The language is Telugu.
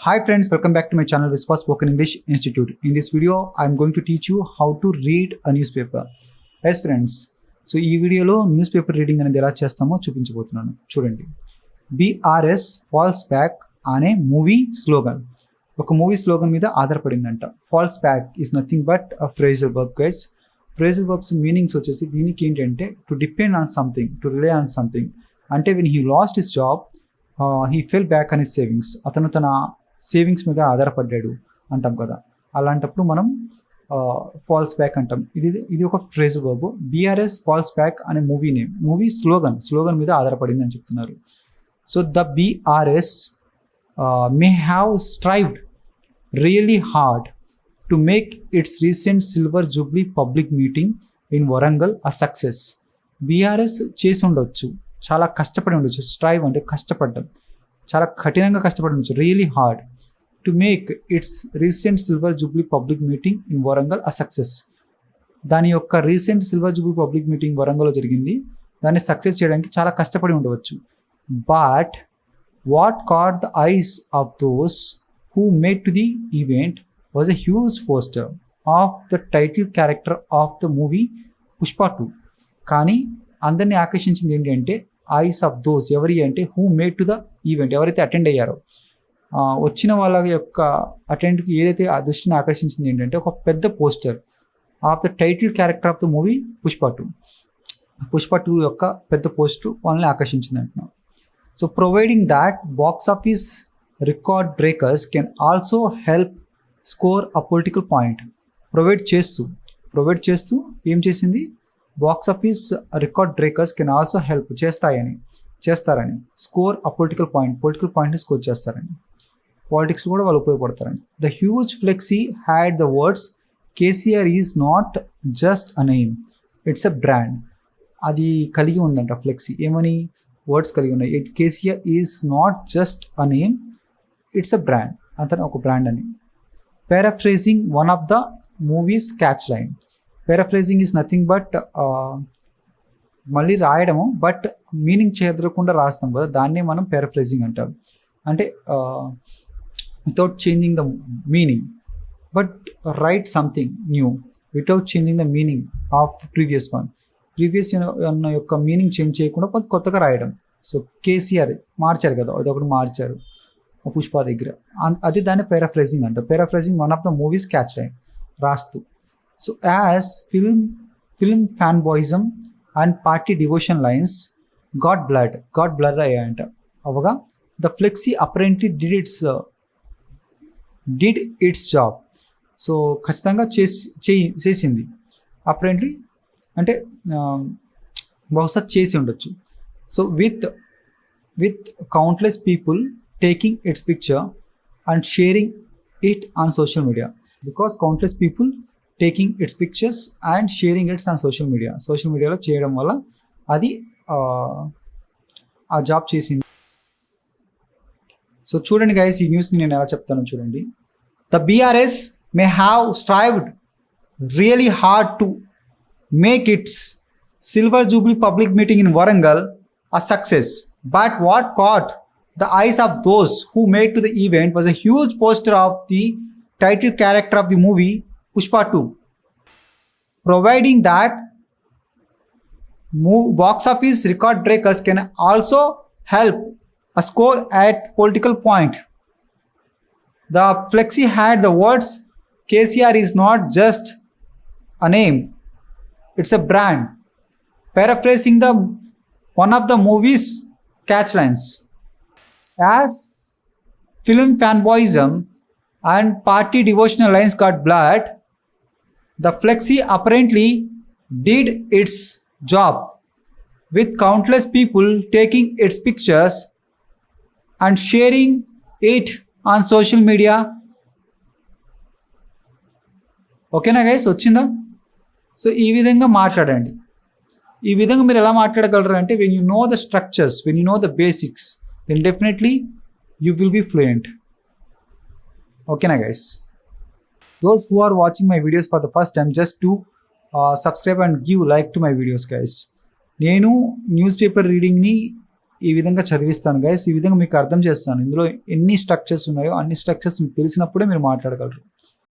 Hi friends, welcome back to my channel Viswa Spoken English Institute. In this video, I'm going to teach you how to read a newspaper. Yes friends, so ఈ వీడియోలో న్యూస్ పేపర్ రీడింగ్ అనేది ఎలా చేస్తామో చూపించబోతున్నాను. చూడండి, BRS ఫాల్స్ బ్యాక్ అనే మూవీ స్లోగన్ ఒక మూవీ స్లోగన్ మీద ఆధారపడిందంట. Falls back is nothing but a phrasal verb guys. Phrasal verbs meanings వచ్చేసి దీనికి ఏంటంటే to depend on something, to rely on something. అంటే when he lost his job he fell back on his savings. అతను తన సేవింగ్స్ మీద ఆధారపడ్డాడు అంటాం కదా, అలాంటప్పుడు మనం ఫాల్స్ బ్యాక్ అంటాం. ఇది ఒక phrase verb. BRS falls back అనే మూవీ నేమ్, మూవీ స్లోగన్ మీద ఆధారపడింది అని చెప్తున్నారు. So the BRS may have strived really hard to make its recent silver jubilee public meeting in Warangal a success. BRS చేసి ఉండొచ్చు, చాలా కష్టపడి ఉండొచ్చు. స్ట్రైవ్ అంటే కష్టపడ్డం, చాలా కఠినంగా కష్టపడి ఉండొచ్చు. Really hard to make its recent silver jubilee public meeting in Warangal a success. దాని యొక్క recent silver jubilee public meeting వరంగల్లో జరిగింది, దాన్ని సక్సెస్ చేయడానికి చాలా కష్టపడి ఉండవచ్చు. But what caught the eyes of those who made to the event was a huge poster of the title character of the movie Pushpa 2. కానీ అందరినీ ఆకర్షించింది ఏంటి అంటే ఐస్ ఆఫ్ దోస్, ఎవరి అంటే who made to the event, ఎవరైతే అటెండ్ అయ్యారో, వచ్చిన వాళ్ళ యొక్క అటెండ్కి ఏదైతే ఆ దృష్టిని ఆకర్షించింది ఏంటంటే ఒక పెద్ద poster of the title character of the movie Pushpa 2. Pushpa 2 యొక్క పెద్ద పోస్టర్ వాళ్ళని ఆకర్షించింది అంటున్నాం. So providing that box office record breakers can also help score a political point. Provide చేస్తూ ఏం చేసింది, box office record breakers can also help చేస్తారని స్కోర్ అ పొలిటికల్ పాయింట్ని స్కోర్ చేస్తారని, పాలిటిక్స్ కూడా వాళ్ళు ఉపయోగపడతారని. The huge flexi had the words KCR is not just a name, it's a brand. అది కలిగి ఉందంట ఫ్లెక్సీ, ఏమని వర్డ్స్ కలిగి ఉన్నాయి. KCR is not just a name, it's a brand, అతను ఒక బ్రాండ్ అని. Paraphrasing one of the movies catch line. Paraphrasing is nothing but మళ్ళీ రాయడము, బట్ మీనింగ్ చెదరకుండా రాస్తాం కదా, దాన్నే మనం పారాఫ్రేజింగ్ అంటాం. అంటే without changing the meaning, but write something new without changing the meaning of previous ఉన్న యొక్క మీనింగ్ చేంజ్ చేయకుండా కొత్తగా రాయడం. సో కేసీఆర్ మార్చారు కదా, అదొకటి మార్చారు పుష్ప దగ్గర, అది దాన్ని పారాఫ్రేజింగ్ అంటారు. Paraphrasing one of the movies catch line రాస్తూ. So as film fan boyism and party devotion lines got blur అయ్యాయంట. అవగా the flexi apparently did its job. So ఖచ్చితంగా చేసింది. అపరెంట్లీ అంటే బహుశా చేసి ఉండొచ్చు. So with countless people taking its picture and sharing it on social media. Because countless people taking its pictures and sharing its on social మీడియాలో చేయడం వల్ల అది ఆ జాబ్ చేసింది. సో చూడండి గైస్, ఈ న్యూస్ని నేను ఎలా చెప్తానో చూడండి. The BRS may have strived really hard to make it's silver jubilee public meeting in Warangal a success, but what caught the eyes of those who made to the event was a huge poster of the title character of the movie Pushpa 2. Providing that box office record breakers can also help a score at political point. The flexi had the words KCR is not just a name, it's a brand, paraphrasing the one of the movie's catchlines. As film fanboyism and party devotional lines got blurred, the flexi apparently did its job, with countless people taking its pictures and sharing it on social media. ఓకేనా గైస్, వచ్చిందా? సో ఈ విధంగా మాట్లాడండి. ఈ విధంగా మీరు ఎలా మాట్లాడగలరు అంటే, when you know the structures, when you know the basics, then definitely you will be fluent. ఓకేనా guys? Those who are watching my videos for the first time, just to subscribe and give like to my videos guys. నేను న్యూస్ పేపర్ రీడింగ్ని ఈ విధంగా చదివిస్తాను గైస్. ఈ విధంగా మీకు అర్థం చేస్తాను. ఇందులో ఎన్ని స్ట్రక్చర్స్ ఉన్నాయో అన్ని స్ట్రక్చర్స్ మీకు తెలిసినప్పుడే మీరు మాట్లాడగలరు.